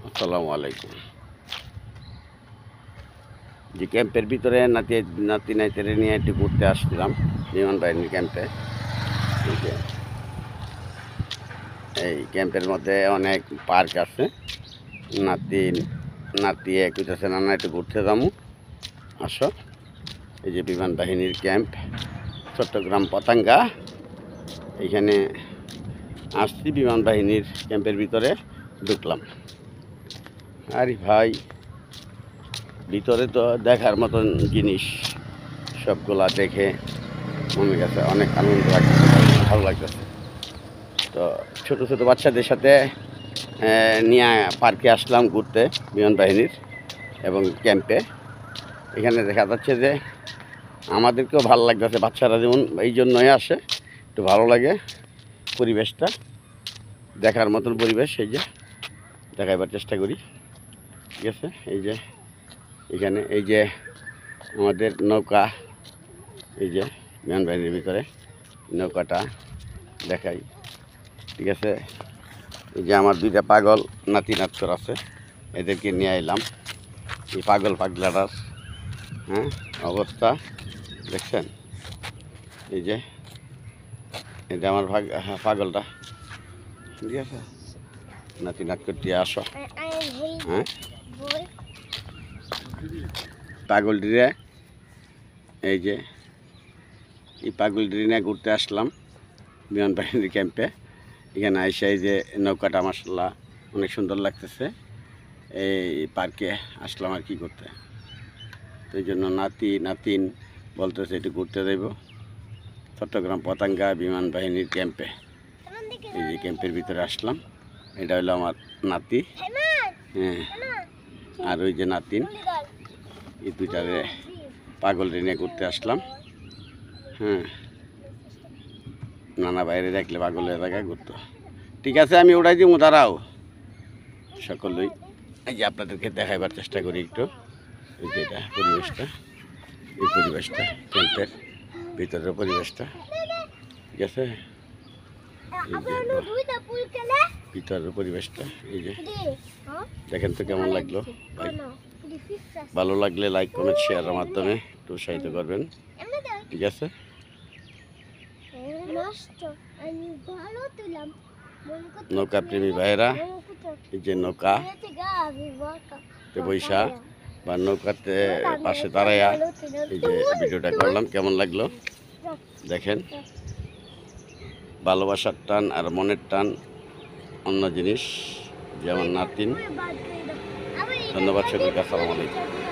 আসসালামু আলাইকুম। যে ক্যাম্পের ভিতরে নাতি নাতিরে নিয়ে একটু ঘুরতে আসছিলাম বিমান বাহিনীর ক্যাম্পে। এই ক্যাম্পের মধ্যে অনেক পার্ক আছে। নাতি নাতি কইতেছে না একটু ঘুরতে যাবো, আসো। এই যে বিমান বাহিনীর ক্যাম্প চট্টগ্রাম পতাঙ্গা, এইখানে আসছি। বিমান বাহিনীর ক্যাম্পের ভিতরে ঢুকলাম। আরে ভাই, ভিতরে তো দেখার মতন জিনিস সবগুলা দেখে মনের কাছে অনেক আনন্দ লাগতেছে, ভালো লাগতেছে। তো ছোটো ছোটো বাচ্চাদের সাথে নিয়ে পার্কে আসলাম ঘুরতে বিমান বাহিনীর এবং ক্যাম্পে। এখানে দেখা যাচ্ছে যে আমাদেরকেও ভালো লাগতেছে, বাচ্চারা যেমন এই জন্যই আসে, একটু ভালো লাগে পরিবেশটা, দেখার মতন পরিবেশ। এই যে দেখাইবার চেষ্টা করি, ঠিক আছে। এই যে এখানে এই যে আমাদের নৌকা, এই যে বিমান বাহিনীর ভিতরে নৌকাটা দেখাই, ঠিক আছে। এই যে আমার দুইটা পাগল নাতি নাতর আছে, এদেরকে নিয়ে এলাম। এই পাগল পাগলাটার অবস্থা দেখছেন। এই যে এটা আমার পাগলটা, ঠিক আছে। নাতি নাত করতে আসো। পাগলটিরে এই যে এই পাগলটিরে নিয়ে ঘুরতে আসলাম বিমান বাহিনীর ক্যাম্পে। এখানে আইসা এই যে নৌকাটা মাশাআল্লাহ অনেক সুন্দর লাগতেছে। এই পার্কে আসলাম আর কি করতে, তো এই জন্য নাতিন বলতেছে একটু ঘুরতে যাইব চট্টগ্রাম পতাঙ্গা বিমান বাহিনীর ক্যাম্পে। এই যে ক্যাম্পের ভিতরে আসলাম, এটা হলো আমার নাতি, হ্যাঁ। আর ওই যে নাতিন, এই দুইটারে পাগল নিয়ে ঘুরতে আসলাম, হ্যাঁ। নানা বাইরে দেখলে পাগলের জায়গায় ঘুরতো, ঠিক আছে। আমি ওটাই দিব, দাঁড়াও। সকলেই এই যে আপনাদেরকে দেখাইবার চেষ্টা করি একটু। এই যে এটা পরিবেশটা, এই পরিবেশটা ক্যাম্পের ভিতরের পরিবেশটা, ঠিক আছে। এই যে ভিতরের পরিবেশটা, এই যে দেখেন তো কেমন লাগলো ভাই। ভালো লাগলে লাইক কমেন্ট শেয়ারের মাধ্যমে একটু উৎসাহিত করবেন, ঠিক আছে। নৌকা প্রেমী ভাইয়েরা, এই যে নৌকাতে বৈশা বা নৌকাতে পাশে দাঁড়াইয়া এই যে ভিডিওটা করলাম, কেমন লাগলো দেখেন। ভালোবাসার টান আর মনের টান অন্য জিনিস, যেমন নাতিন। ধন্যবাদ সকলকে, আসসালামু আলাইকুম।